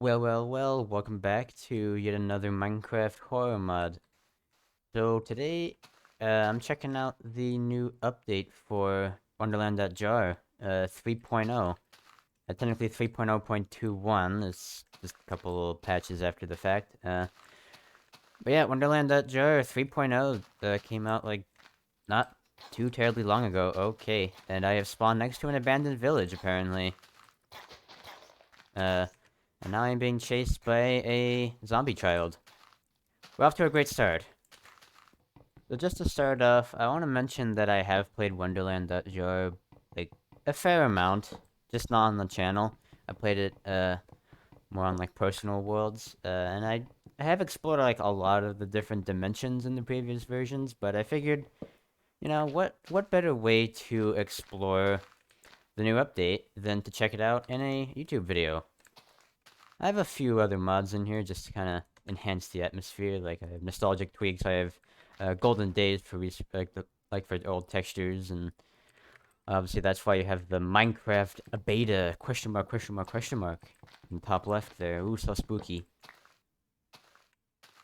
Well, welcome back to yet another Minecraft horror mod. So today, I'm checking out the new update for Wonderland.jar, 3.0. Technically 3.0.21, it's just a couple of patches after the fact. But yeah, Wonderland.jar 3.0 came out, like, not too terribly long ago. Okay, and I have spawned next to an abandoned village, apparently. Uh, and now I'm being chased by a zombie child. We're off to a great start. So just to start off, I want to mention that I have played Wonderland.jar, like, a fair amount, just not on the channel. I played it, more on, like, personal worlds, and I have explored, like, a lot of the different dimensions in the previous versions, but I figured, what better way to explore the new update than to check it out in a YouTube video? I have a few other mods in here just to kind of enhance the atmosphere. Like I have nostalgic tweaks. I have golden days for like for old textures, and obviously that's why you have the Minecraft beta question mark question mark question mark in the top left there. Ooh, so spooky.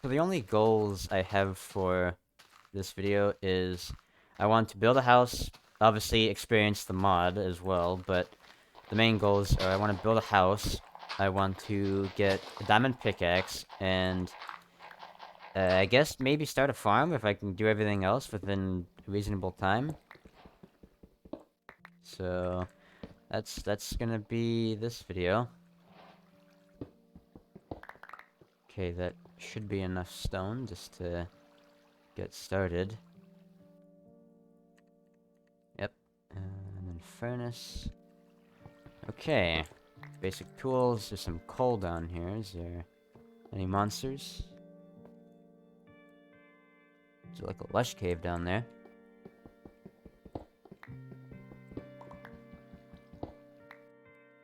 So the only goals I have for this video is I want to build a house. Obviously, experience the mod as well, but the main goals are I want to build a house. I want to get a diamond pickaxe, and I guess maybe start a farm if I can do everything else within a reasonable time. So that's gonna be this video. Okay, that should be enough stone just to get started. Yep, and then furnace. Okay, basic tools. There's some coal down here. Is there any monsters? There's like a lush cave down there.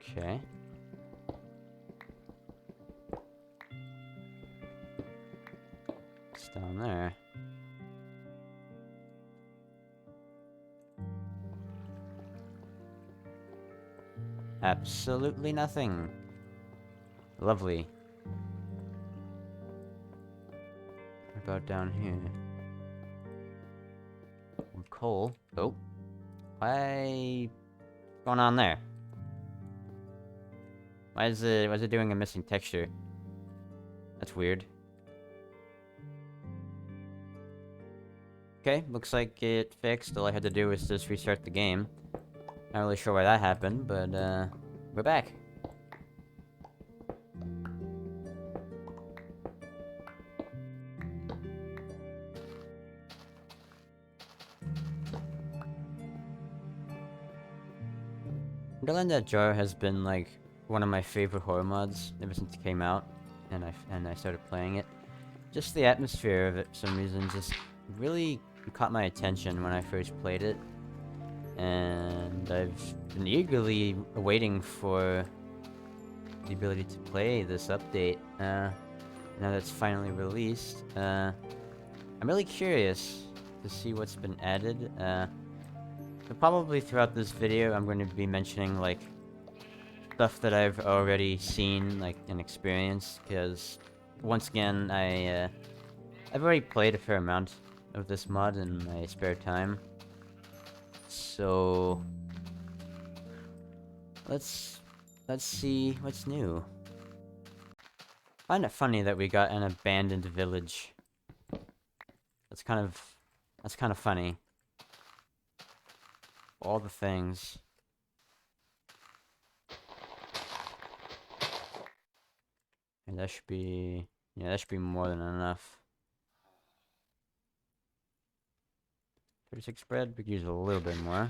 Okay. It's down there. Absolutely nothing. Lovely. What about down here? Some coal. Oh. Why? What's going on there? Why is it doing a missing texture? That's weird. Okay, looks like it fixed. All I had to do was just restart the game. Not really sure why that happened, but we're back. Wonderland.jar has been like one of my favorite horror mods ever since it came out, and I started playing it. Just the atmosphere of it, for some reason, just really caught my attention when I first played it, and I've been eagerly waiting for the ability to play this update. Now that it's finally released, I'm really curious to see what's been added. But probably throughout this video, I'm going to be mentioning like stuff that I've already seen, like, and experienced, because once again, I've already played a fair amount of this mod in my spare time. So let's see what's new. I find it funny that we got an abandoned village. That's kind of funny. All the things. And that should be... yeah, that should be more than enough. 36 bread, we could use a little bit more.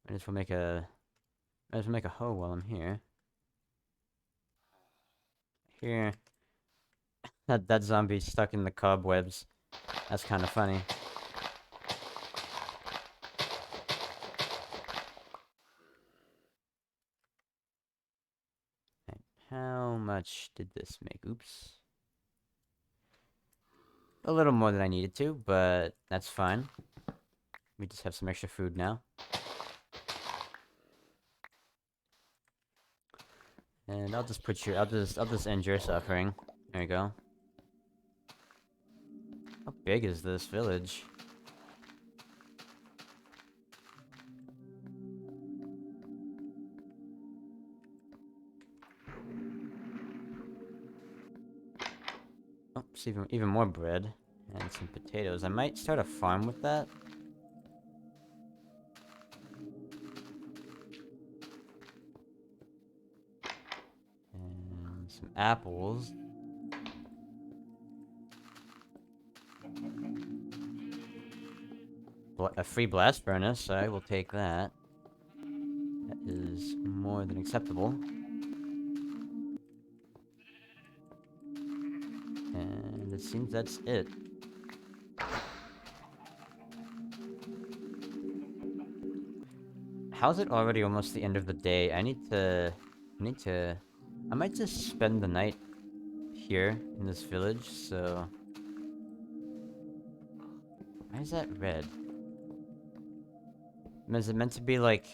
Might as well make a hoe while I'm here. Here. That zombie's stuck in the cobwebs. That's kind of funny. How much did this make? Oops. A little more than I needed to, but that's fine. We just have some extra food now. And I'll just put you. I'll just end your suffering. There you go. How big is this village? Oh, it's even more bread and some potatoes. I might start a farm with that. And some apples. A free blast furnace. I will take that. That is more than acceptable. And it seems that's it. How's it already almost the end of the day? I might just spend the night here in this village, so... Why is that red? Is it meant to be like...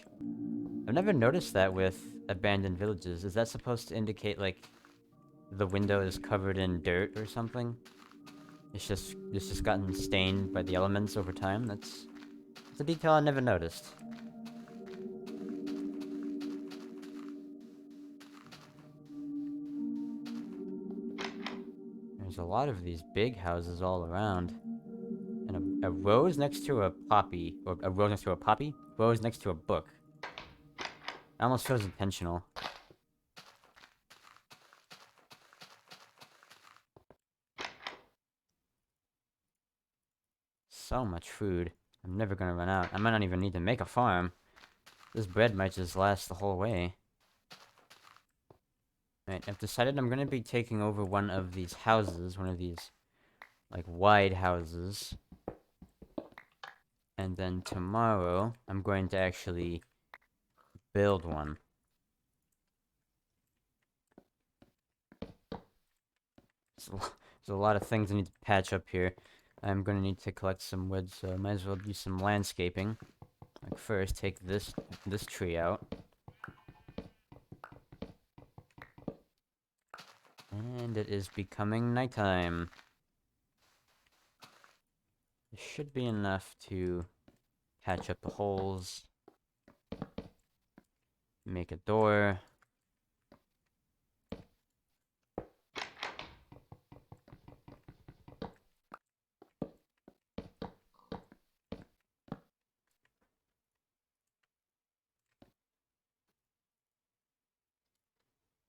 I've never noticed that with abandoned villages. Is that supposed to indicate, like, the window is covered in dirt or something? It's just gotten stained by the elements over time? That's a detail I never noticed. There's a lot of these big houses all around. And a rose next to a poppy. Or a rose next to a poppy? Rose next to a book. It almost feels intentional. So much food. I'm never gonna run out. I might not even need to make a farm. This bread might just last the whole way. Right, I've decided I'm gonna be taking over one of these houses. One of these, like, wide houses. And then tomorrow, I'm going to actually build one. There's a lot of things I need to patch up here. I'm gonna need to collect some wood, so I might as well do some landscaping. Like, first, take this tree out. And it is becoming nighttime. It should be enough to patch up the holes. Make a door.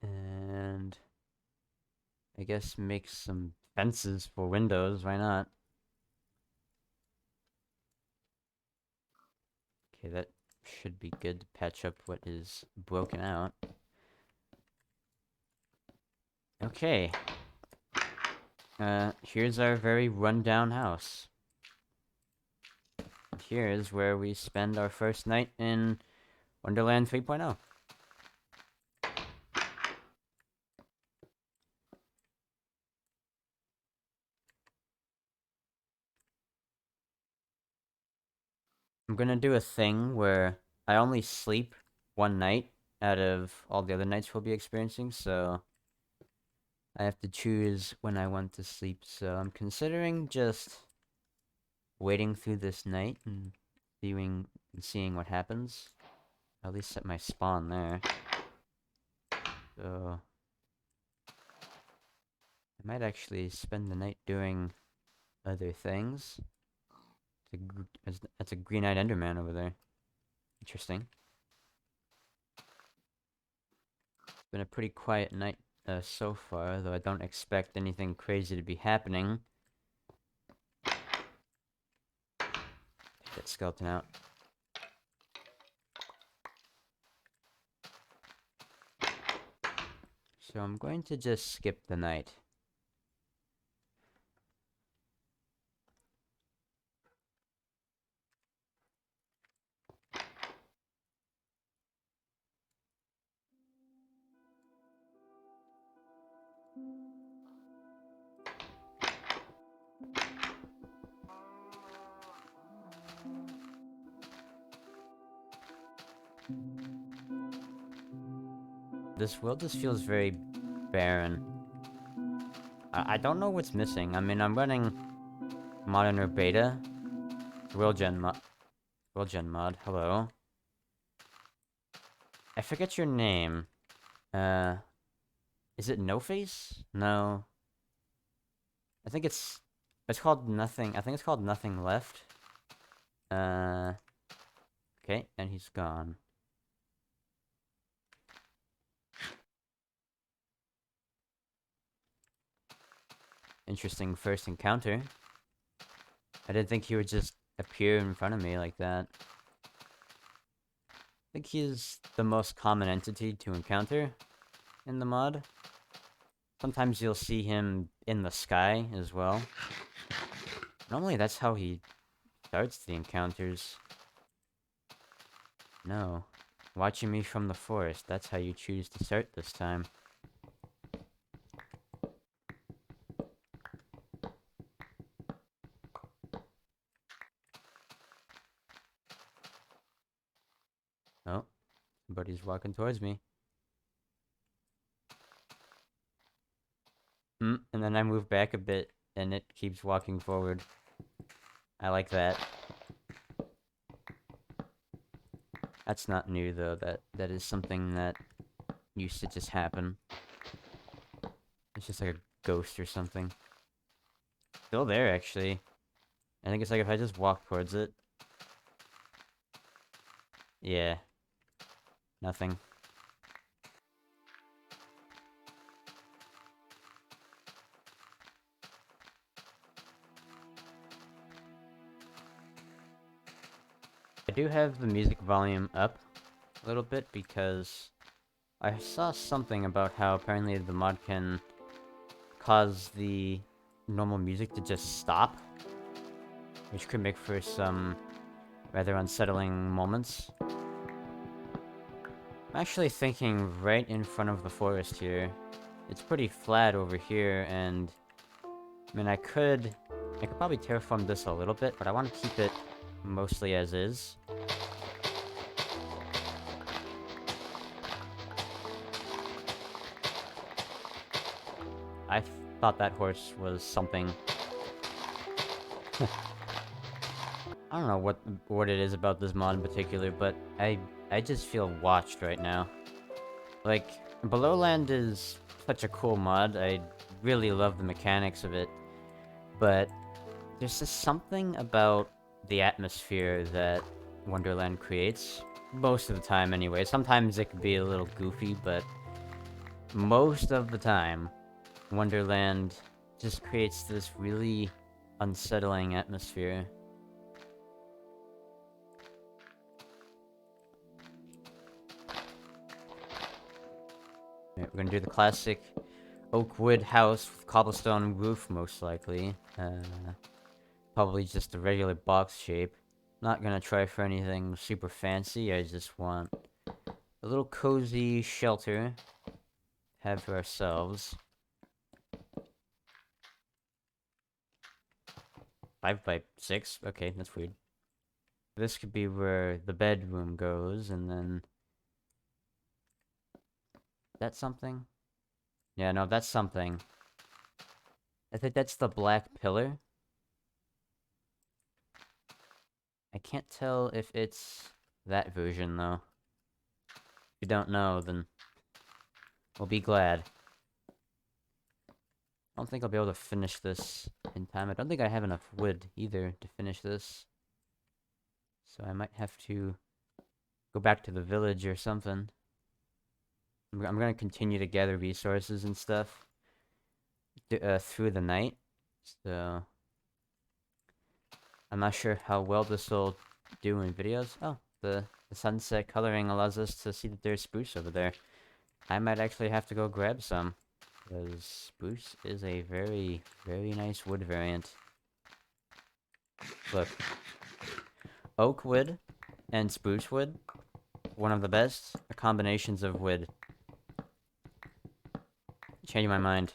And I guess make some fences for windows, why not? Okay, that should be good to patch up what is broken out. Okay. Here's our very rundown house. Here is where we spend our first night in Wonderland 3.0. I'm gonna do a thing where I only sleep one night out of all the other nights we'll be experiencing, so I have to choose when I want to sleep, so I'm considering just waiting through this night and seeing what happens. I'll at least set my spawn there. So I might actually spend the night doing other things. That's a green-eyed Enderman over there. Interesting. It's been a pretty quiet night so far, though I don't expect anything crazy to be happening. Take that skeleton out. So I'm going to just skip the night. This world just feels very barren. I don't know what's missing. I mean, I'm running modern or beta. World gen mod, hello. I forget your name. Is it No Face? No. I think it's called Nothing. I think it's called Nothing Left. Okay, and he's gone. Interesting first encounter. I didn't think he would just appear in front of me like that. I think he's the most common entity to encounter in the mod. Sometimes you'll see him in the sky as well. Normally that's how he starts the encounters. No. Watching me from the forest, that's how you choose to start this time. Oh, somebody's walking towards me. And then I move back a bit, and it keeps walking forward. I like that. That's not new, though. That is something that used to just happen. It's just like a ghost or something. Still there, actually. I think it's like if I just walk towards it. Yeah. Nothing. I do have the music volume up a little bit because I saw something about how apparently the mod can cause the normal music to just stop, which could make for some rather unsettling moments. I'm actually thinking right in front of the forest here. It's pretty flat over here, and I mean, I could probably terraform this a little bit, but I want to keep it mostly as is. I thought that horse was something. I don't know what it is about this mod in particular, but I just feel watched right now. Like, Belowland is such a cool mod. I really love the mechanics of it, but there's just something about the atmosphere that Wonderland creates. Most of the time, anyway. Sometimes it can be a little goofy, but most of the time, Wonderland just creates this really unsettling atmosphere. Right, we're gonna do the classic oak wood house with cobblestone roof, most likely. Probably just a regular box shape. Not gonna try for anything super fancy, I just want a little cozy shelter to have for ourselves. 5x6? Okay, that's weird. This could be where the bedroom goes, and then... That's something? Yeah, no, that's something. I think that's the black pillar. I can't tell if it's that version, though. If you don't know, then we'll be glad. I don't think I'll be able to finish this in time. I don't think I have enough wood, either, to finish this. So I might have to go back to the village or something. I'm gonna continue to gather resources and stuff through the night. So I'm not sure how well this will do in videos. Oh, the sunset coloring allows us to see that there's spruce over there. I might actually have to go grab some, because spruce is a very, very nice wood variant. Look. Oak wood and spruce wood, one of the best combinations of wood. Change my mind.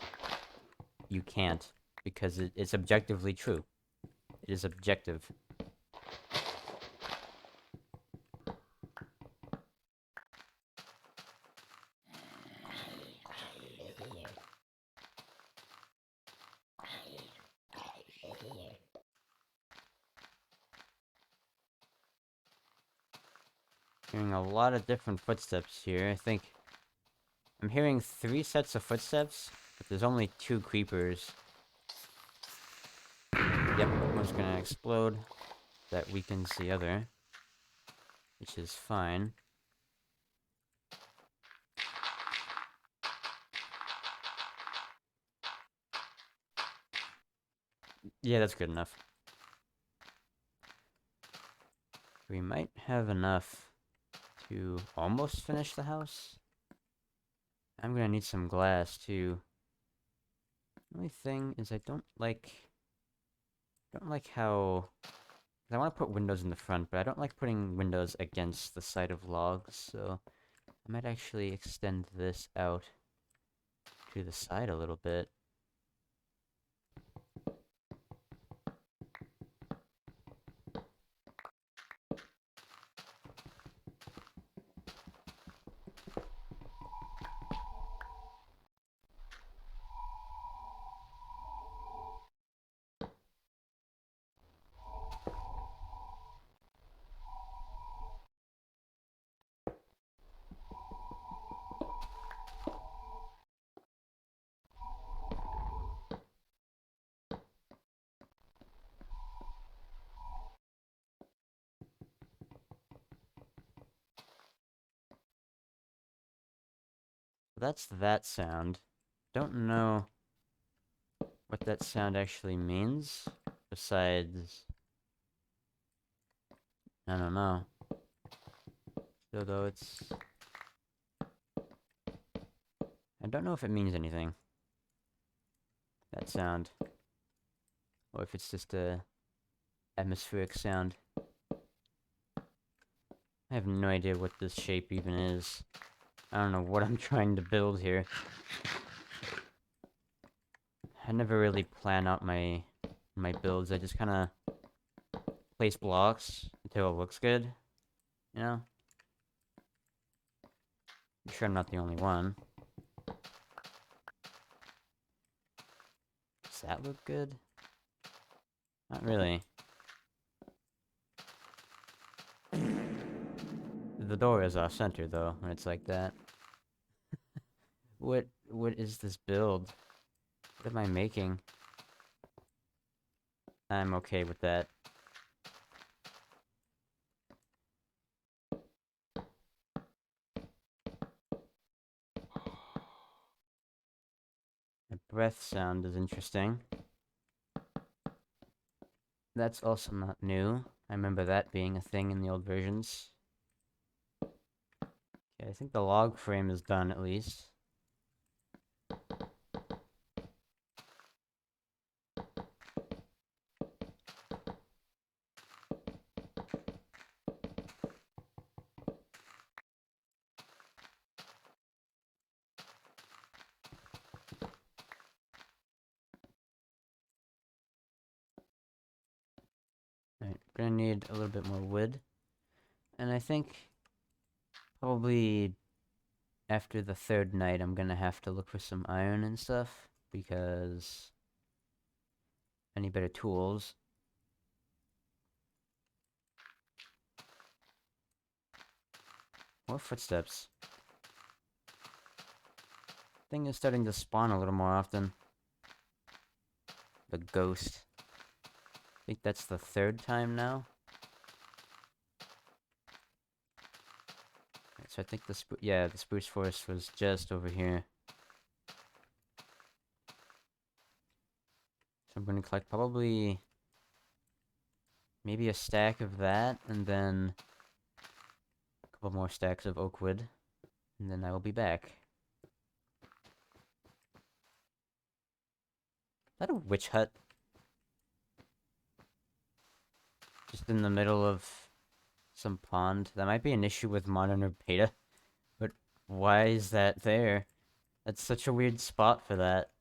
You can't, because it's objectively true. It is objective. Hearing a lot of different footsteps here. I think I'm hearing 3 sets of footsteps, but there's only 2 creepers. Yep, one's gonna explode. That weakens the other, which is fine. Yeah, that's good enough. We might have enough to almost finish the house. I'm gonna need some glass too. The only thing is I don't like how I want to put windows in the front, but I don't like putting windows against the side of logs, so I might actually extend this out to the side a little bit. That's that sound. Don't know what that sound actually means, besides, I don't know. Though it's... I don't know if it means anything. That sound. Or if it's just a atmospheric sound. I have no idea what this shape even is. I don't know what I'm trying to build here. I never really plan out my builds. I just kind of place blocks until it looks good, you know? I'm sure I'm not the only one. Does that look good? Not really. The door is off center though when it's like that. What is this build? What am I making? I'm okay with that. The breath sound is interesting. That's also not new. I remember that being a thing in the old versions. Okay, I think the log frame is done at least. Alright, gonna need a little bit more wood. And I think probably after the 3rd night I'm gonna have to look for some iron and stuff, because I need better tools. More footsteps. Thing is starting to spawn a little more often. The ghost. I think that's the 3rd time now. Right, so I think the spruce forest was just over here. So I'm gonna collect probably maybe a stack of that, and then a couple more stacks of oak wood, and then I will be back. Is that a witch hut? Just in the middle of some pond? That might be an issue with modern beta, but why is that there? That's such a weird spot for that.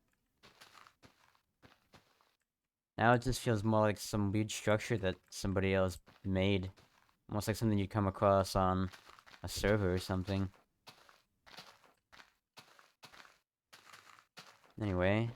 Now it just feels more like some weird structure that somebody else made. Almost like something you'd come across on a server or something. Anyway.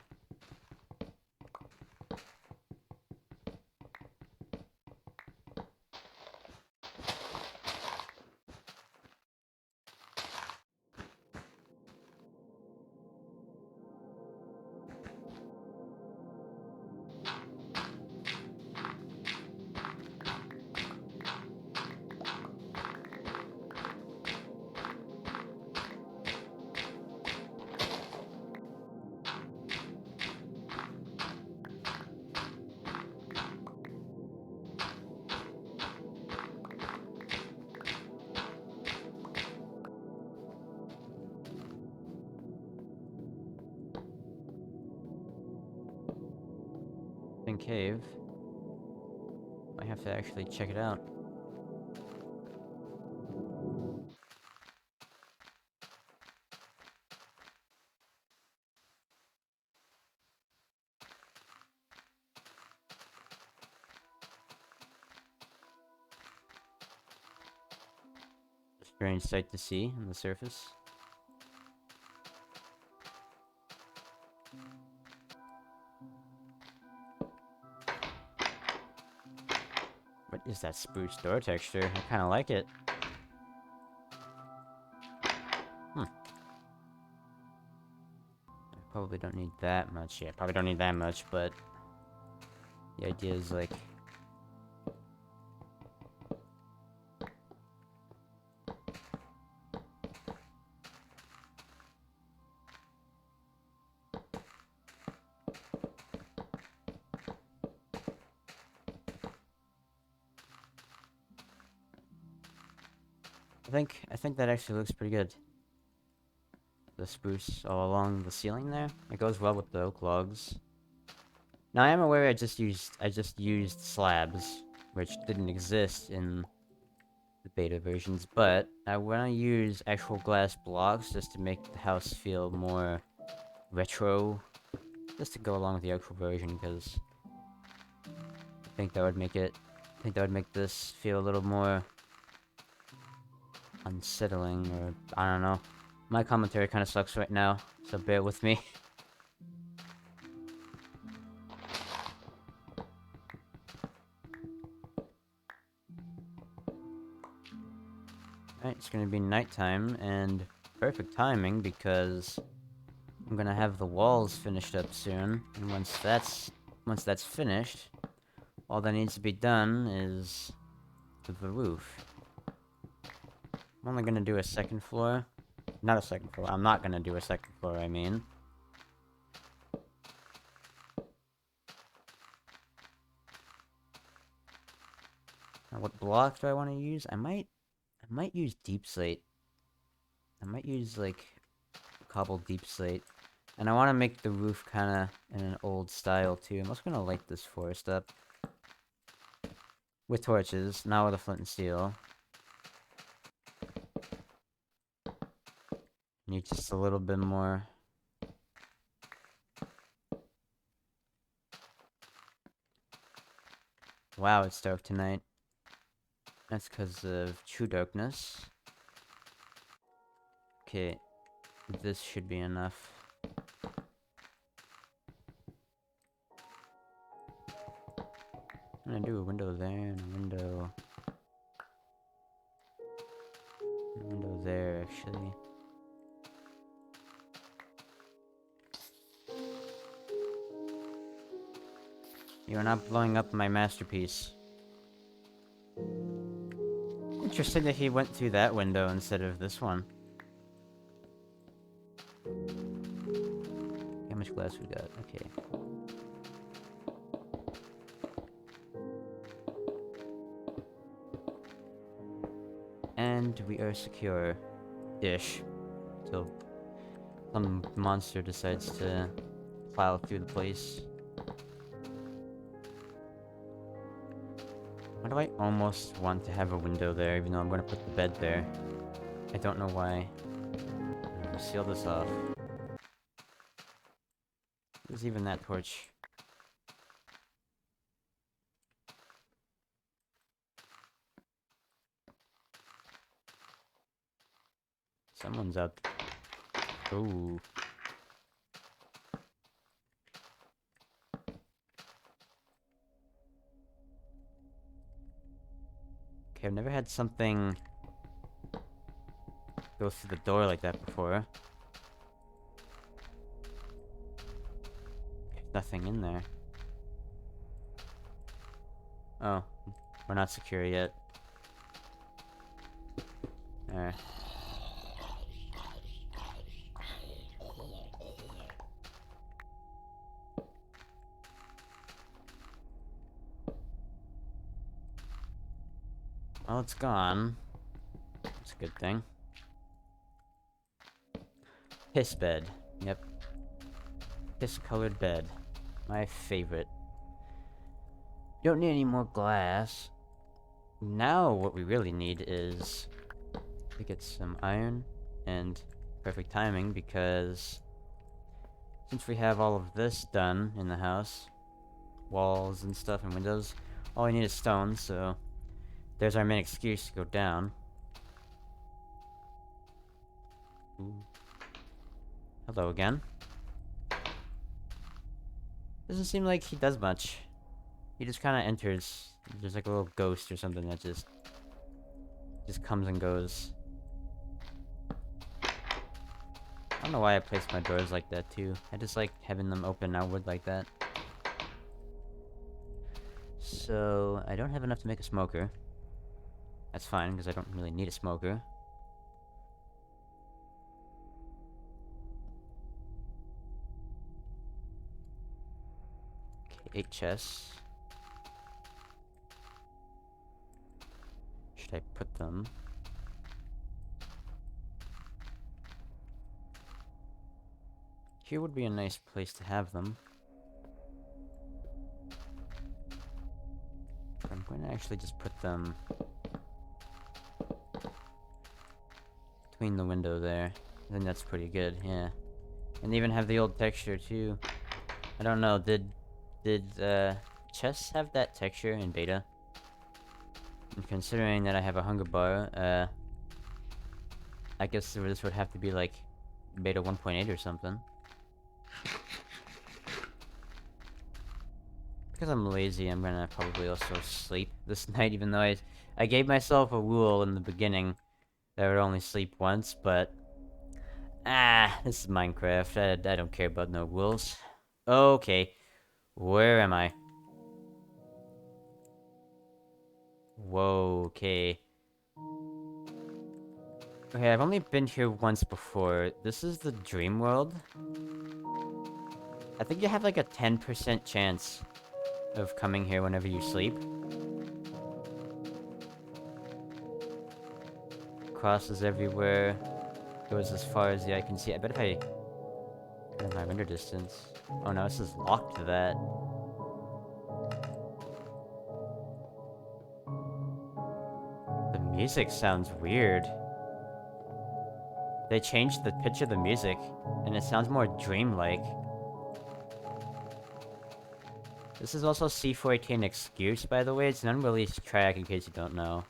sleeping cave. I have to actually check it out. Strange sight to see on the surface. What is that spruce door texture? I kind of like it. I probably don't need that much. Yeah, probably don't need that much, but the idea is like... I think that actually looks pretty good. The spruce all along the ceiling there. It goes well with the oak logs. Now I am aware I just used slabs, which didn't exist in the beta versions, but I want to use actual glass blocks just to make the house feel more retro, just to go along with the actual version, because I think that would make this feel a little more unsettling, or I don't know. My commentary kind of sucks right now, so bear with me. Alright, it's gonna be nighttime, and perfect timing, because I'm gonna have the walls finished up soon, and once that's finished, all that needs to be done is the roof. I'm only gonna do a second floor. Not a second floor. I'm not gonna do a second floor, I mean. Now, what block do I want to use? I might use deep slate. I might use, like, cobbled deep slate. And I want to make the roof kind of in an old style, too. I'm also gonna light this forest up. With torches, not with a flint and steel. Need just a little bit more. Wow, it's dark tonight. That's because of true darkness. Okay, this should be enough. I'm gonna do a window there, and a window... a window there, actually. You're not blowing up my masterpiece. Interesting that he went through that window instead of this one. How much glass we got? Okay. And we are secure-ish. Till some monster decides to plow through the place. Why do I almost want to have a window there, even though I'm going to put the bed there? I don't know why. Seal this off. There's even that torch. Someone's out. Ooh. Okay, I've never had something go through the door like that before. There's nothing in there. Oh, we're not secure yet. There. Well, it's gone. That's a good thing. Piss bed. Yep. Piss-colored bed. My favorite. Don't need any more glass. Now what we really need is to get some iron, and perfect timing because since we have all of this done in the house, walls and stuff and windows, all we need is stone, so there's our main excuse to go down. Ooh. Hello again. Doesn't seem like he does much. He just kind of enters. There's like a little ghost or something that just comes and goes. I don't know why I placed my doors like that too. I just like having them open outward like that. So, I don't have enough to make a smoker. That's fine, because I don't really need a smoker. Okay, 8 chests. Should I put them? Here would be a nice place to have them. I'm going to actually just put them between the window there. I think that's pretty good, yeah. And they even have the old texture too. I don't know, did chests have that texture in beta? And considering that I have a hunger bar, I guess this would have to be like beta 1.8 or something. Because I'm lazy, I'm gonna probably also sleep this night, even though I gave myself a rule in the beginning that I would only sleep once, but... this is Minecraft. I don't care about no rules. Okay. Where am I? Whoa, okay. Okay, I've only been here once before. This is the dream world. I think you have like a 10% chance of coming here whenever you sleep. Crosses everywhere. Goes as far as the eye can see. I bet if I turn my render distance... Oh no, this is locked to that. The music sounds weird. They changed the pitch of the music, and it sounds more dreamlike. This is also C418 Excuse, by the way. It's an unreleased track, in case you don't know.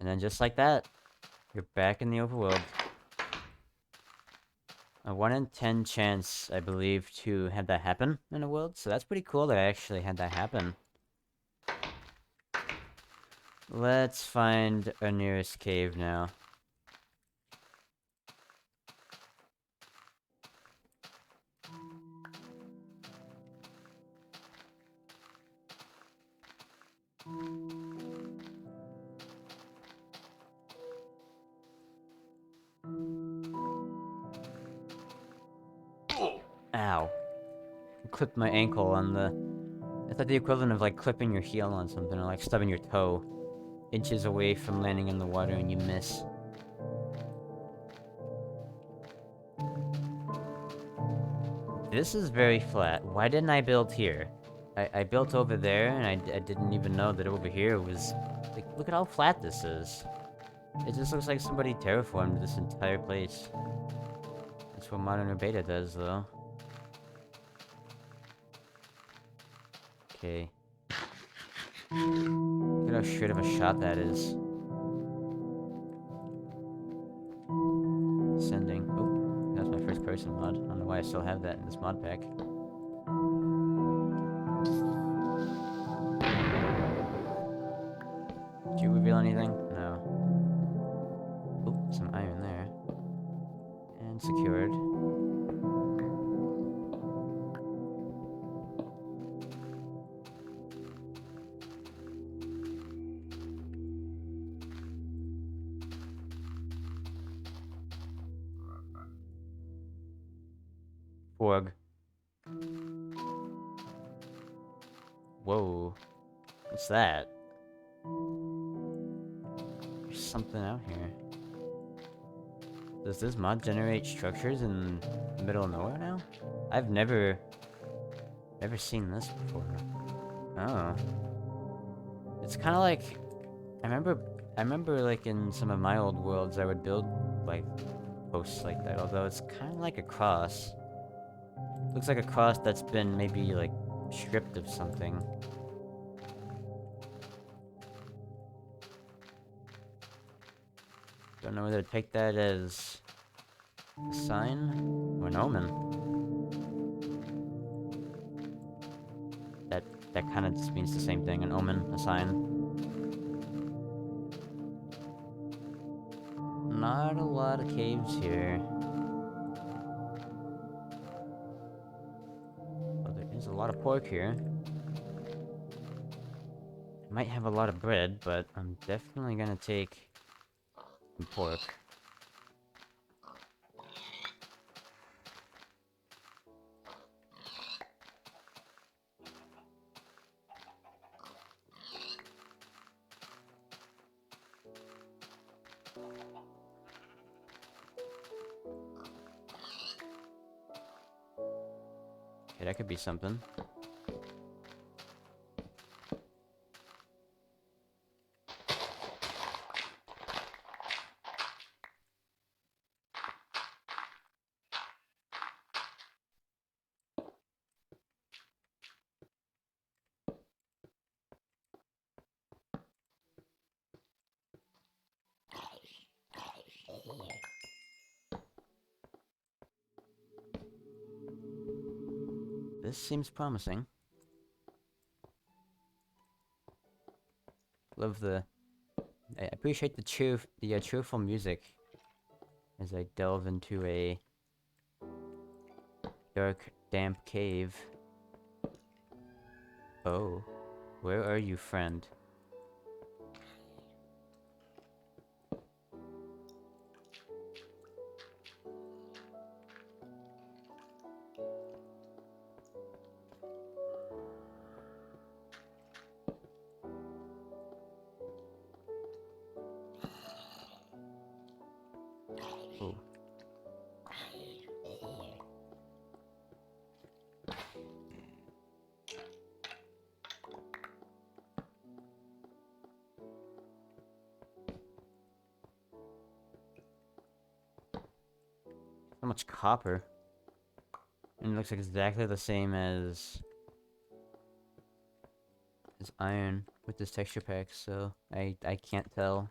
And then just like that, you're back in the overworld. A 1 in 10 chance, I believe, to have that happen in a world, so that's pretty cool that I actually had that happen. Let's find our nearest cave now. Ow. I clipped my ankle on the... I thought the equivalent of like clipping your heel on something, or like stubbing your toe. Inches away from landing in the water and you miss. This is very flat. Why didn't I build here? I built over there, and I didn't even know that over here was... Like, look at how flat this is. It just looks like somebody terraformed this entire place. That's what Modern Beta does, though. Okay. Look at how short of a shot that is. Sending. Oh, that's my first person mod. I don't know why I still have that in this mod pack. Did you reveal anything? No. Oh, some iron there. And secured. Org. Whoa. What's that? something out here. Does this mod generate structures in the middle of nowhere now? I've never seen this before. Oh. It's kind of like... I remember like in some of my old worlds I would build like posts like that, although it's kind of like a cross. Looks like a cross that's been maybe like stripped of something. Don't know whether to take that as a sign or an omen. That kind of just means the same thing, an omen, a sign. Not a lot of caves here. Well, there is a lot of pork here. I might have a lot of bread, but I'm definitely gonna take some pork. Okay, that could be something. This seems promising. Love the... I appreciate the cheerful music as I delve into a dark, damp cave. Oh, where are you, friend? Oh. So much copper. And it looks exactly the same as iron with this texture pack, so I can't tell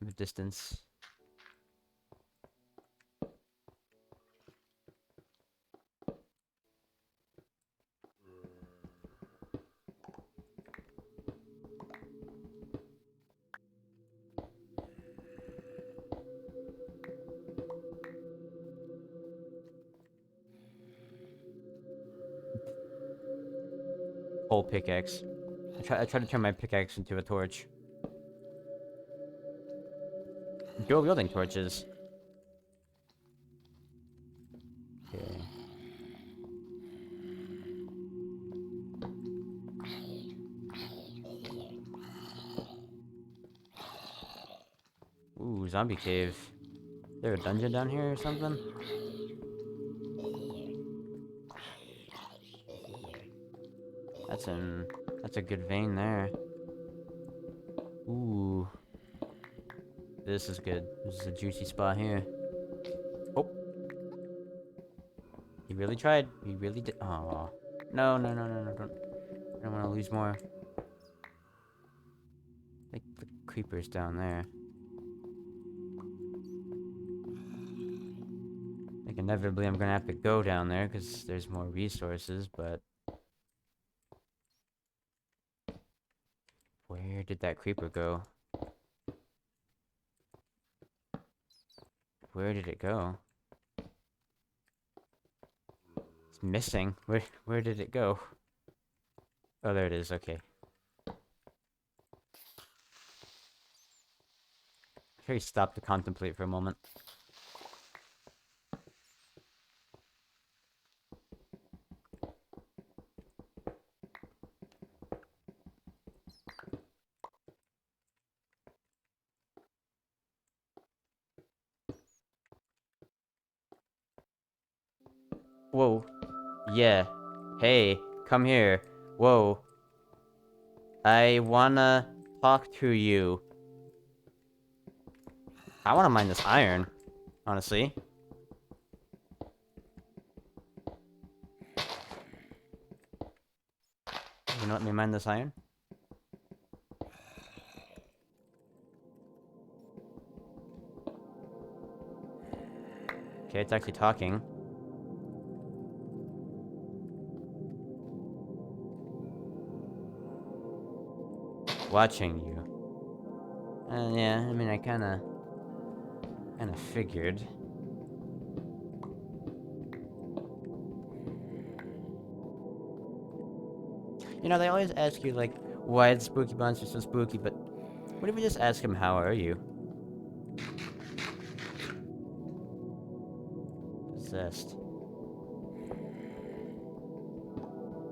the distance. Whole pickaxe. I try to turn my pickaxe into a torch. Dual wielding torches. Okay. Ooh, zombie cave. Is there a dungeon down here or something? That's a good vein there. Ooh. This is good. This is a juicy spot here. Oh. He really tried. He really did. Aw. No, no, no, no, no. I don't want to lose more. Like the creepers down there. Like inevitably I'm gonna have to go down there because there's more resources, but... Where did that creeper go? Where did it go? It's missing. Where did it go? Oh, there it is. Okay. Sure, he stopped to contemplate for a moment. Whoa. Yeah. Hey, come here. Whoa. I wanna talk to you. I wanna mine this iron, honestly. You gonna let me mine this iron? Okay, it's actually talking. Watching you. Yeah, I mean, I kinda figured. You know, they always ask you, like, why the spooky monster's so spooky, but what if we just ask him, how are you? Possessed.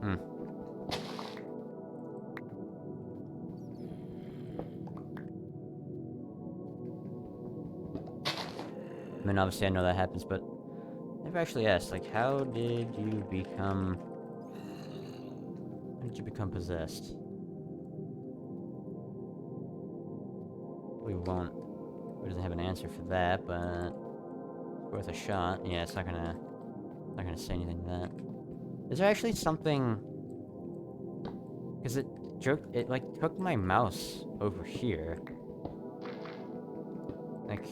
Hmm. I mean, obviously I know that happens, but I've actually asked, like, how did you become possessed? We doesn't have an answer for that, but it's worth a shot. Yeah, it's not gonna say anything to that. Is there actually something? Because it like took my mouse over here. Like,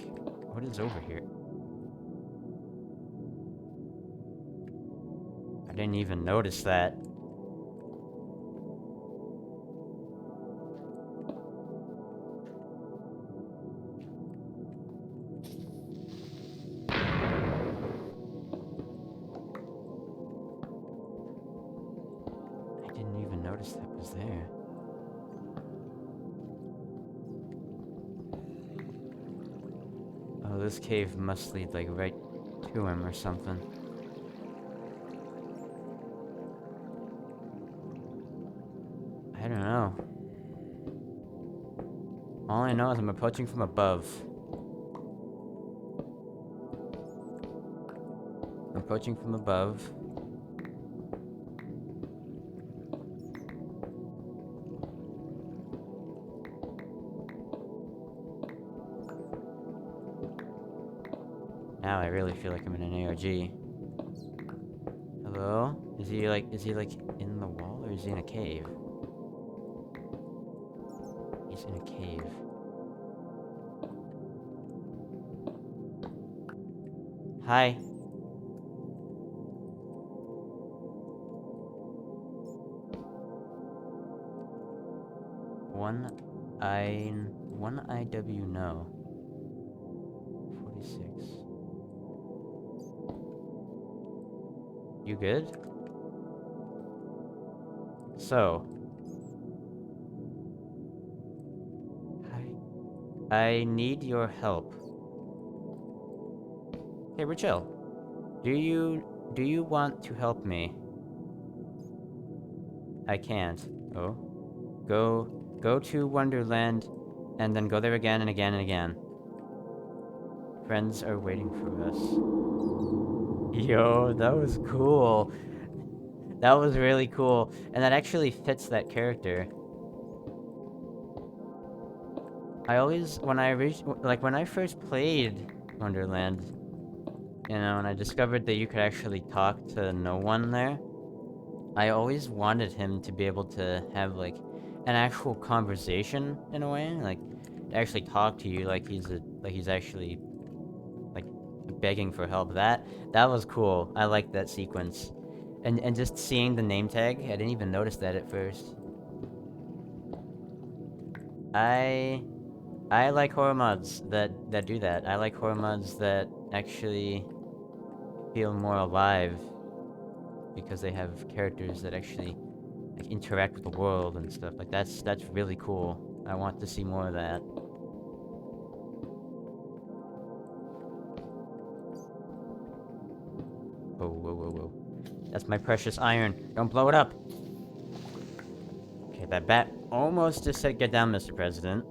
what is over here? I didn't even notice that. I didn't even notice that was there. Oh, this cave must lead, like, right to him or something. I don't know. All I know is I'm approaching from above. I'm approaching from above. Now I really feel like I'm in an ARG. Hello? Is he like in the wall or is he in a cave? He's in a cave. Hi. One IW no. 46. You good? So. I need your help. Hey, Rachel. Do you want to help me? I can't. Oh. Go to Wonderland, and then go there again and again and again. Friends are waiting for us. Yo, that was cool. That was really cool. And that actually fits that character. I always, when I first played Wonderland, you know, and I discovered that you could actually talk to no one there, I always wanted him to be able to have, like, an actual conversation, in a way, like, actually talk to you like he's actually, like, begging for help. That was cool. I liked that sequence. And just seeing the name tag, I didn't even notice that at first. I like horror mods that do that. I like horror mods that actually feel more alive because they have characters that actually, like, interact with the world and stuff. Like, that's really cool. I want to see more of that. Whoa, whoa, whoa, whoa. That's my precious iron. Don't blow it up. Okay, that bat almost just said, "Get down, Mr. President."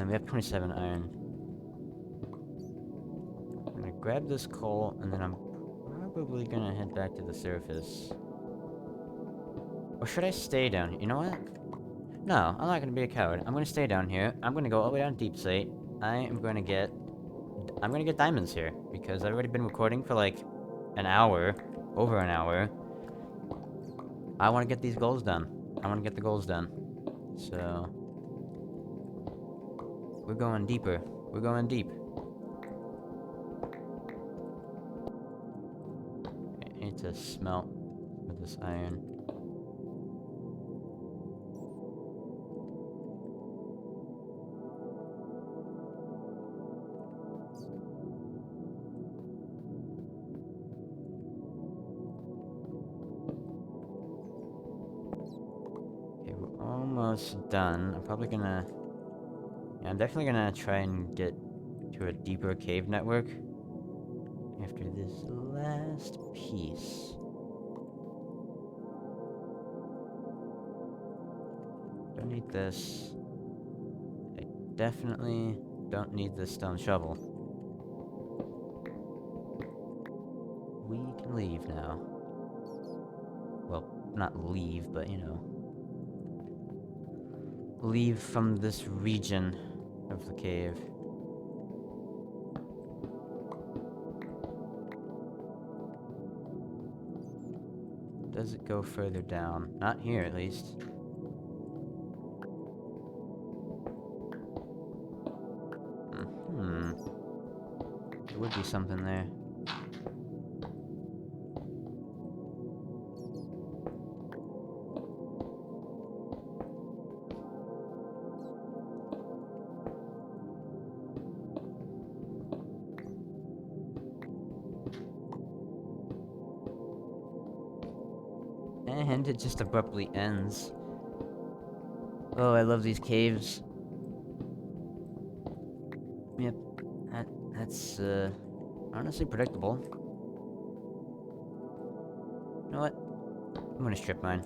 We have 27 iron. I'm gonna grab this coal, and then I'm probably gonna head back to the surface. Or should I stay down here? You know what? No, I'm not gonna be a coward. I'm gonna stay down here. I'm gonna go all the way down deep slate. I'm gonna get diamonds here, because I've already been recording for like an hour, over an hour. I wanna get these goals done. I wanna get the goals done. So, we're going deeper. We're going deep. I need to smelt with this iron. Okay, we're almost done. I'm probably gonna... Yeah, I'm definitely gonna try and get to a deeper cave network after this last piece. Don't need this. I definitely don't need this stone shovel. We can leave now. Well, not leave, but you know. Leave from this region of the cave. Does it go further down? Not here, at least. There would be something there. And it just abruptly ends. Oh, I love these caves. Yep, that's, honestly predictable. You know what? I'm gonna strip mine.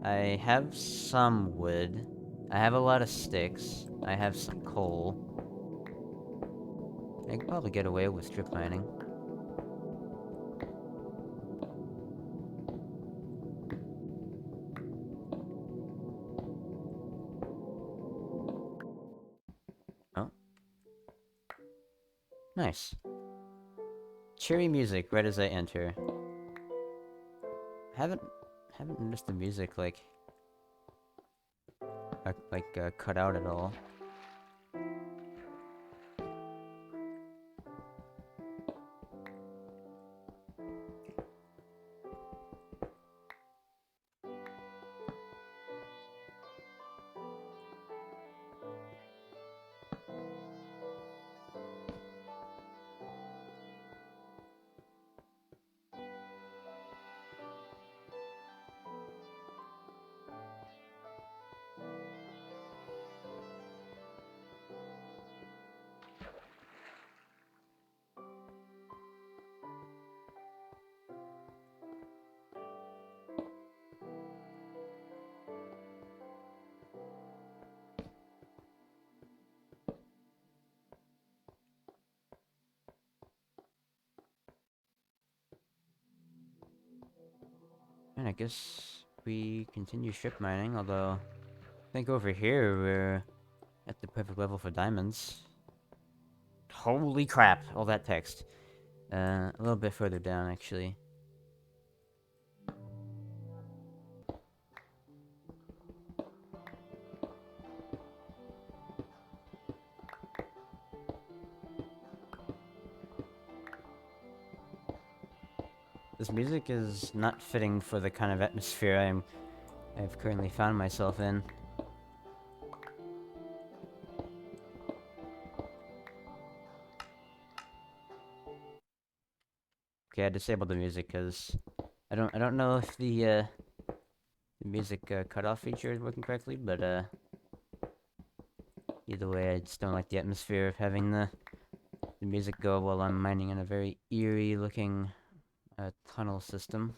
I have some wood. I have a lot of sticks. I have some coal. I could probably get away with strip mining. Oh. Nice. Cheery music right as I enter. Haven't noticed the music cut out at all. And I guess we continue strip mining, although I think over here we're at the perfect level for diamonds. Holy crap, all that text. A little bit further down, actually. This music is not fitting for the kind of atmosphere I've currently found myself in. Okay, I disabled the music because I don't know if the music cutoff feature is working correctly, but either way, I just don't like the atmosphere of having the music go while I'm mining in a very eerie looking tunnel system.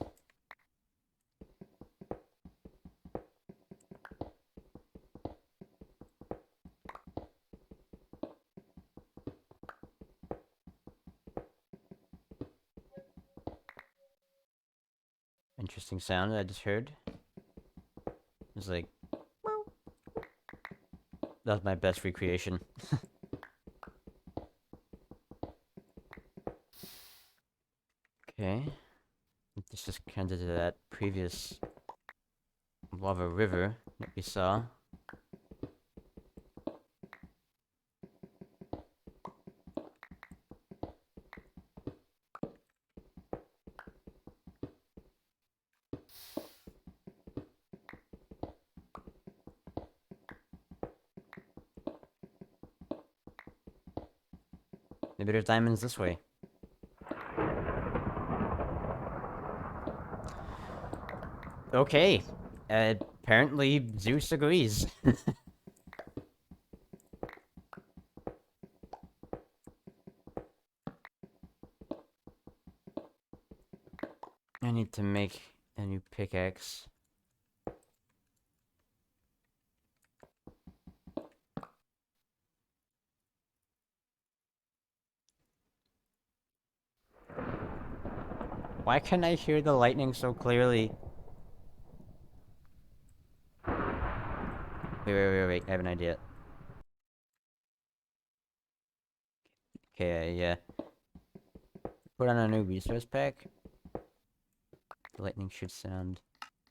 interesting sound I just heard. It was like... That was my best recreation. Okay. This just kind of to that previous lava river that we saw. Maybe there's diamonds this way. Okay. Apparently Zeus agrees. I need to make a new pickaxe. Why can I hear the lightning so clearly? Wait, I have an idea. Okay, yeah. Put on a new resource pack. The lightning should sound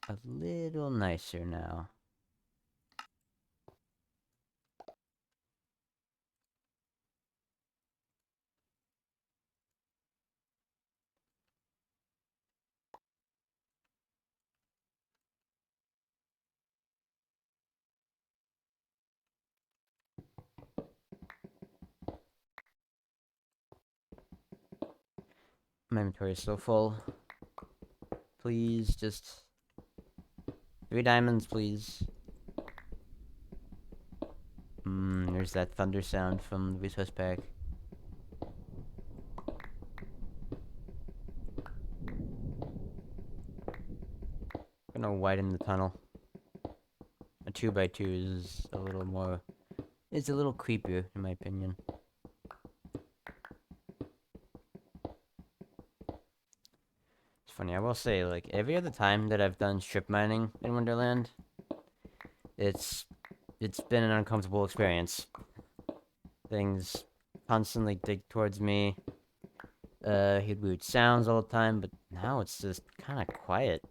a little nicer now. My inventory is so full. Please, just... 3 diamonds, please. There's that thunder sound from the resource pack. Gonna widen the tunnel. A 2x2 is a little more... It's a little creepier, in my opinion. It's funny, I will say, like, every other time that I've done strip mining in Wonderland, it's been an uncomfortable experience. Things constantly dig towards me. Hear weird sounds all the time, but now it's just kind of quiet.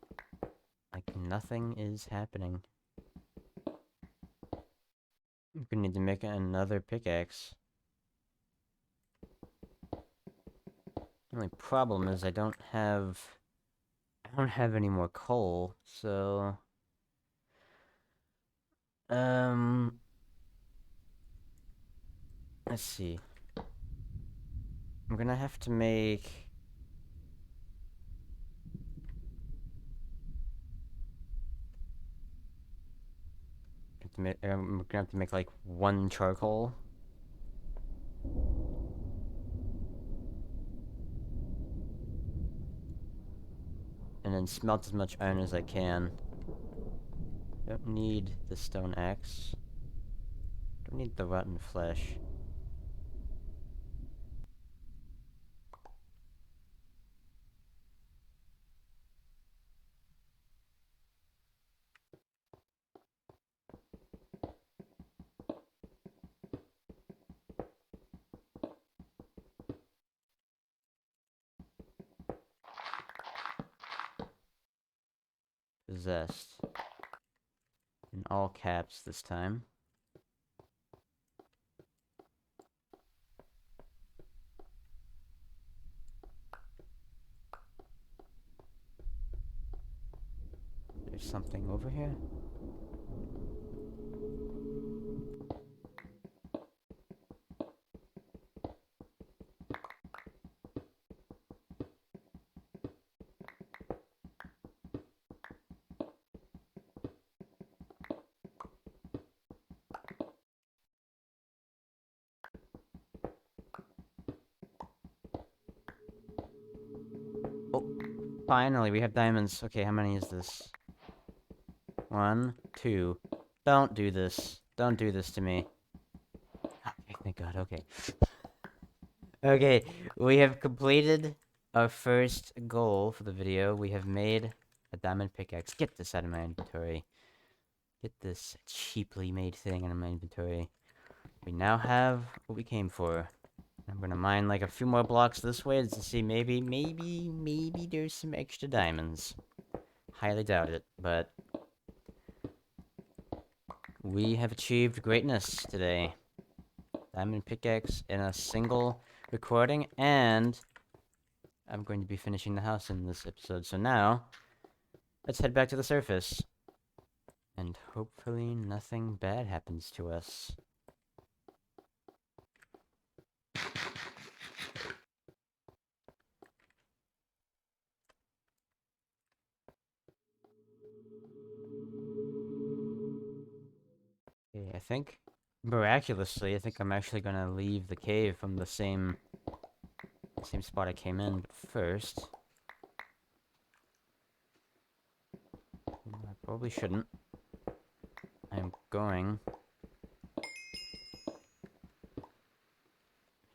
Like, nothing is happening. I'm gonna need to make another pickaxe. The only problem is I don't have any more coal, so... Let's see. I'm gonna have to make... I'm gonna have to make, like, 1 charcoal. And then smelt as much iron as I can. Don't need the stone axe. Don't need the rotten flesh. Possessed. In all caps this time. There's something over here? Oh, finally, we have diamonds. Okay, how many is this? 1, 2. Don't do this. Don't do this to me. Okay, thank God, okay. Okay, we have completed our first goal for the video. We have made A diamond pickaxe. Get this out of my inventory. Get this cheaply made thing out of my inventory. We now have what we came for. I'm gonna mine like a few more blocks this way to see maybe there's some extra diamonds. Highly doubt it, but we have achieved greatness today. Diamond pickaxe in a single recording, and I'm going to be finishing the house in this episode. So now, let's head back to the surface. And hopefully nothing bad happens to us. Okay, I think, miraculously, I think I'm actually gonna leave the cave from the same spot I came in, but first... I probably shouldn't. I'm going...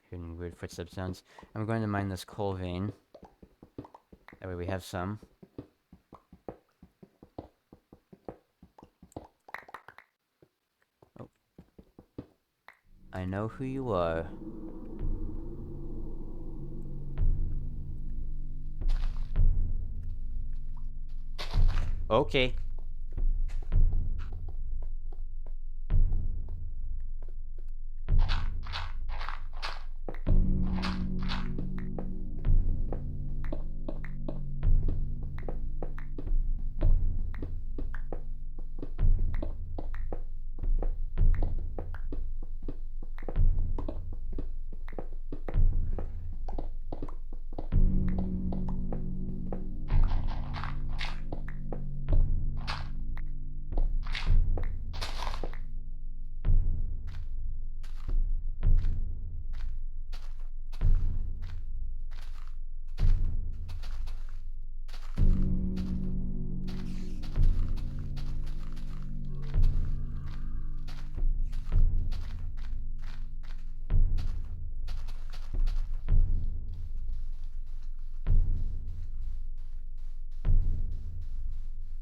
Hearing weird footstep sounds. I'm going to mine this coal vein. That way we have some. Oh. I know who you are. Okay.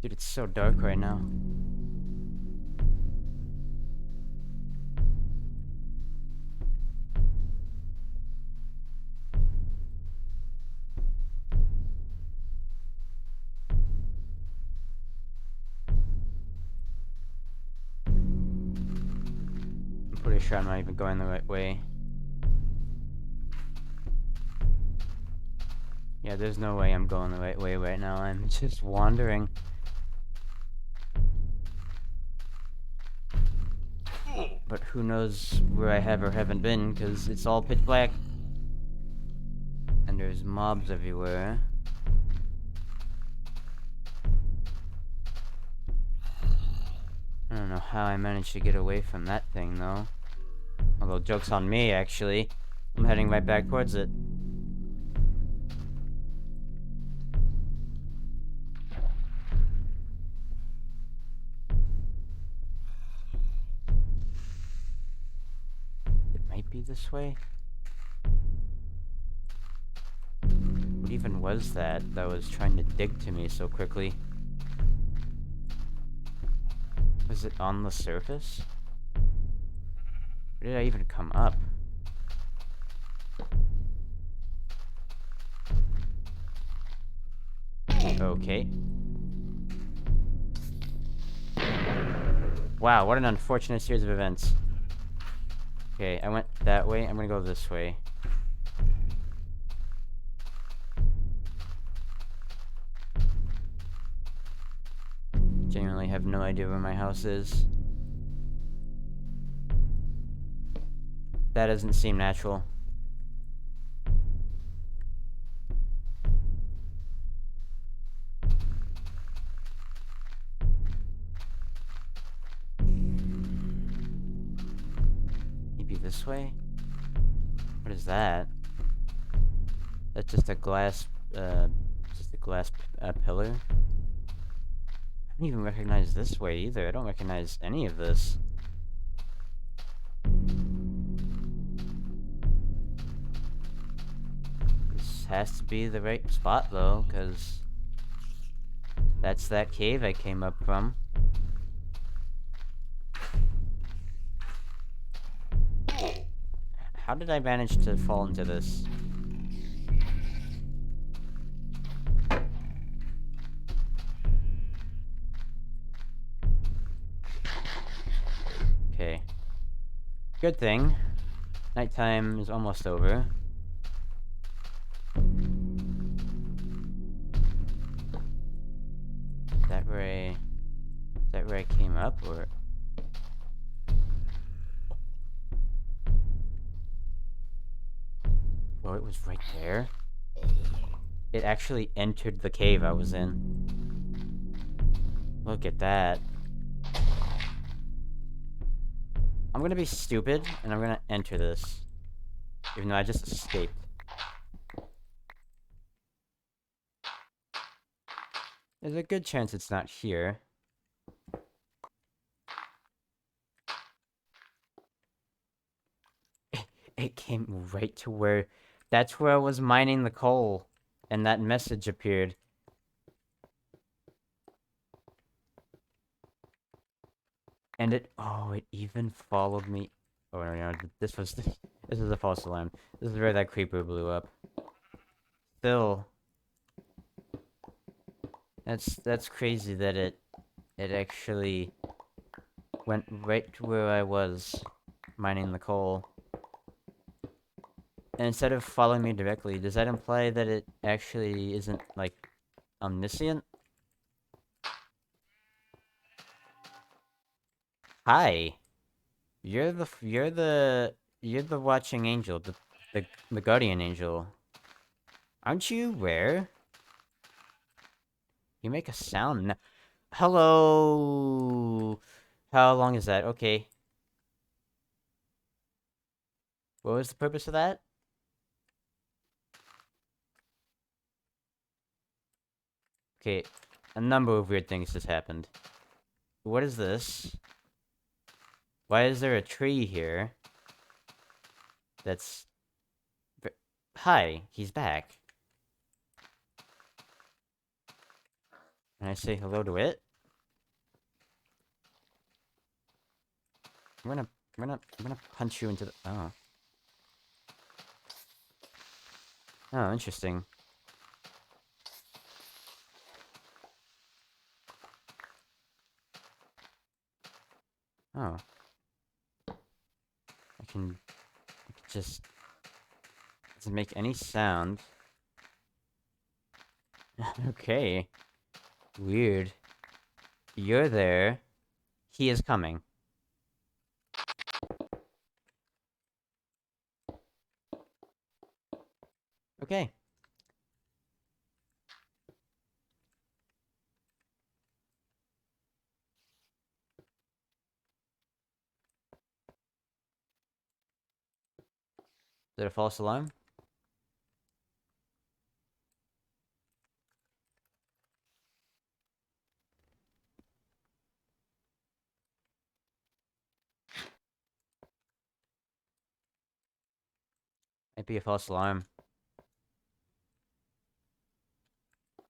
Dude, it's so dark right now. I'm pretty sure I'm not even going the right way. Yeah, there's no way I'm going the right way right now. I'm just wandering. But who knows where I have or haven't been, because it's all pitch black. And there's mobs everywhere. I don't know how I managed to get away from that thing, though. Although, joke's on me, actually. I'm heading right back towards it. It might be this way. What even was that was trying to dig to me so quickly? Was it on the surface? Where did I even come up? Okay. Wow, what an unfortunate series of events. Okay, I went that way. I'm gonna go this way. Genuinely have no idea where my house is. That doesn't seem natural. Maybe this way? What is that? That's just a glass, pillar? I don't even recognize this way either. I don't recognize any of this. This has to be the right spot, though, because That's that cave I came up from. How did I manage to fall into this? Okay. Good thing. Nighttime is almost over. Is that where I came up, or? Oh, it was right there? It actually entered the cave I was in. Look at that. I'm gonna be stupid, and I'm gonna enter this. Even though I just escaped. There's a good chance it's not here. It came right to where... That's where I was mining the coal. And that message appeared. And it... Oh, it even followed me... Oh, no, this was... This is a false alarm. This is where that creeper blew up. Still... That's crazy that it actually went right to where I was mining the coal. And instead of following me directly, does that imply that it actually isn't, like, omniscient? Hi. You're the watching angel, the guardian angel. Aren't you rare? You make a sound. Hello. How long is that? Okay. What was the purpose of that? Okay, a number of weird things just happened. What is this? Why is there a tree here? That's... Hi, he's back. Can I say hello to it? I'm gonna punch you into the... Oh. Oh, interesting. Oh. I can just... Doesn't make any sound. Okay. Weird. You're there. He is coming. Okay. Is it a false alarm? Might be a false alarm.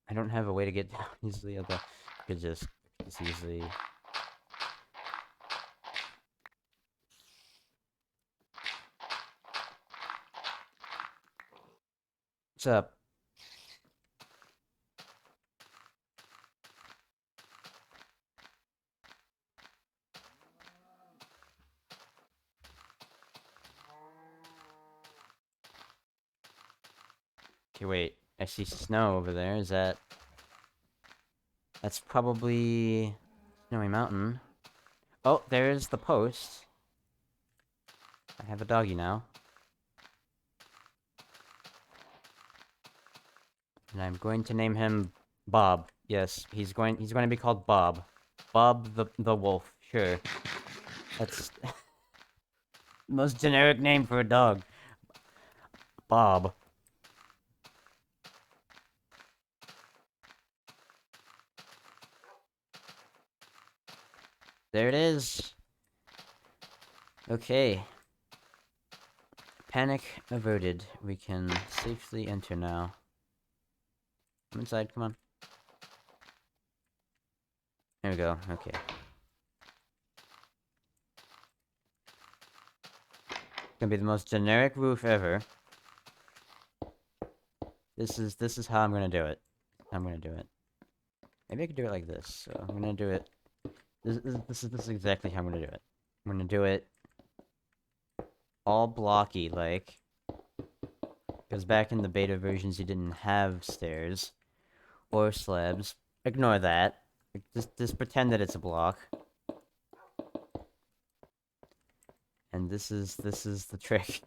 I don't have a way to get down easily, although I could just easily... What's up? Okay, wait. I see snow over there. Is that... That's probably... Snowy Mountain. Oh, there's the post. I have a doggy now. And I'm going to name him Bob. Yes, he's going to be called Bob. Bob the wolf. Sure. That's the most generic name for a dog. Bob. There it is. Okay. Panic averted. We can safely enter now. Come inside, come on. There we go. Okay. Gonna be the most generic roof ever. This is how I'm gonna do it. I'm gonna do it. Maybe I could do it like this. So I'm gonna do it. This is exactly how I'm gonna do it. I'm gonna do it all blocky, like, because back in the beta versions you didn't have stairs or slabs. Ignore that. Just pretend that it's a block. And this is the trick.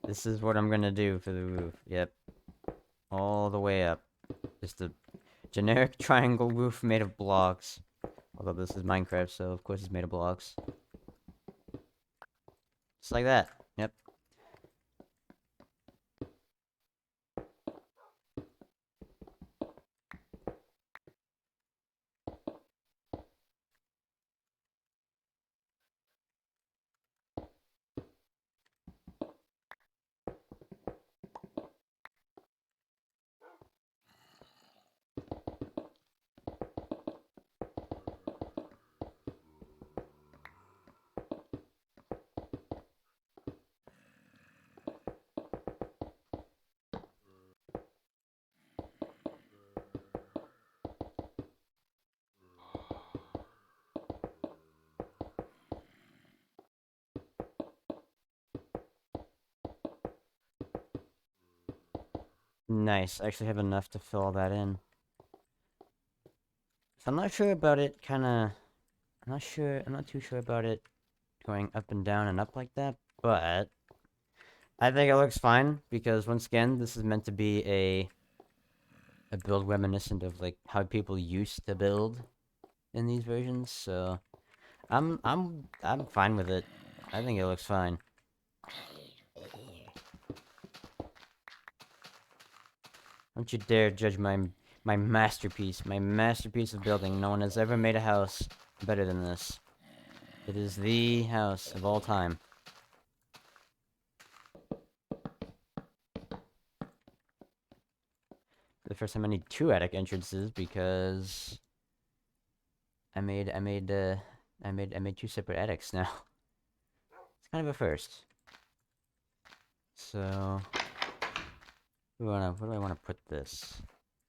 This is what I'm gonna do for the roof. Yep. All the way up. Just a generic triangle roof made of blocks. Although this is Minecraft, so of course it's made of blocks. Just like that. Yep. Nice. I actually have enough to fill all that in. So I'm not sure about it, kinda... I'm not too sure about it going up and down and up like that, but... I think it looks fine, because once again, this is meant to be a build reminiscent of, like, how people used to build in these versions, so... I'm fine with it. I think it looks fine. Don't you dare judge my masterpiece of building. No one has ever made a house better than this. It is the house of all time. For the first time I need 2 attic entrances because I made 2 separate attics now. It's kind of a first. So where do I want to put this?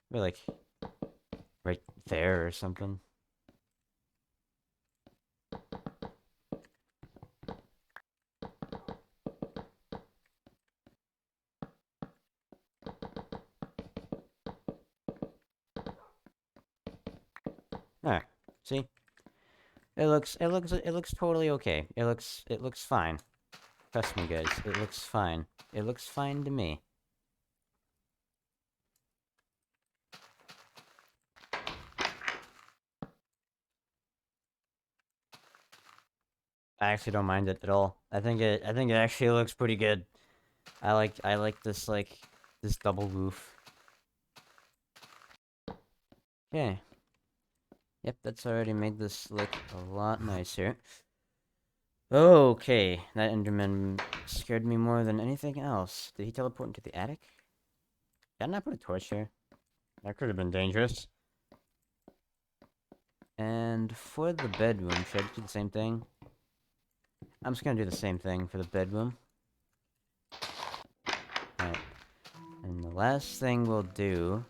Maybe like right there or something. There. See? It looks totally okay. It looks fine. Trust me, guys. It looks fine. It looks fine to me. I actually don't mind it at all. I think it actually looks pretty good. I like this this double roof. Okay. Yep, that's already made this look a lot nicer. Okay, that Enderman scared me more than anything else. Did he teleport into the attic? Did I not put a torch here? That could have been dangerous. And for the bedroom, should I do the same thing? I'm just gonna do the same thing for the bedroom. Alright. And the last thing we'll do...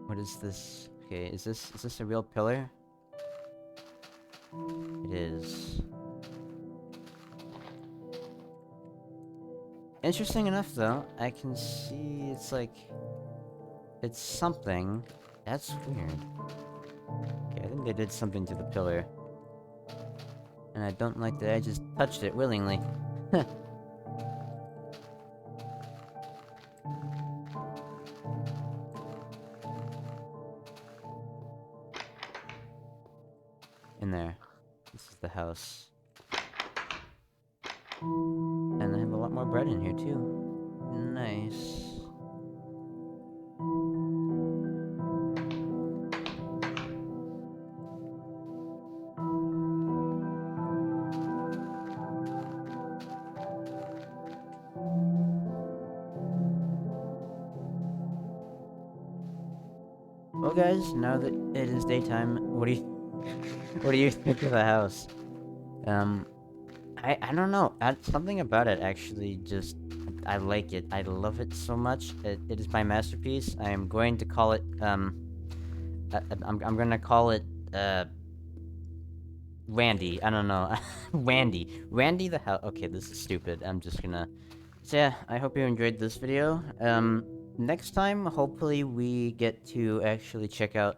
What is this? Okay, is this a real pillar? It is. Interesting enough, though, I can see it's like... It's something. That's weird. Okay, I think they did something to the pillar. And I don't like that I just touched it willingly. In there. This is the house. And I have a lot more bread in here, too. Nice. Well, guys, now that it is daytime, what do you think of the house? Um, I don't know. Something about it actually just I like it. I love it so much. It is my masterpiece. I am going to call it I'm gonna call it Randy. I don't know. Randy the hell. Okay, this is stupid. I'm just gonna. So yeah, I hope you enjoyed this video. Next time, hopefully we get to actually check out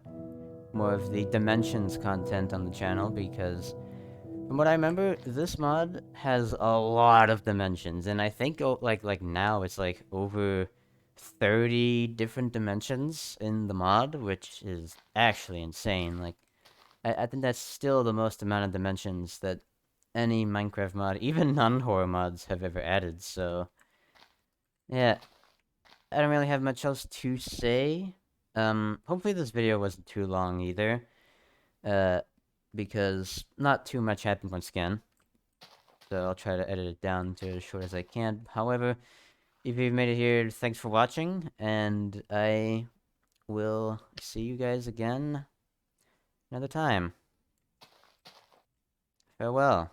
more of the Dimensions content on the channel, because from what I remember, this mod has a lot of dimensions, and I think like now it's like over 30 different dimensions in the mod, which is actually insane. Like I think that's still the most amount of dimensions that any Minecraft mod, even non-horror mods, have ever added. So yeah, I don't really have much else to say. Hopefully this video wasn't too long either. Because not too much happened once again. So I'll try to edit it down to as short as I can. However, if you've made it here, thanks for watching, and I will see you guys again another time. Farewell.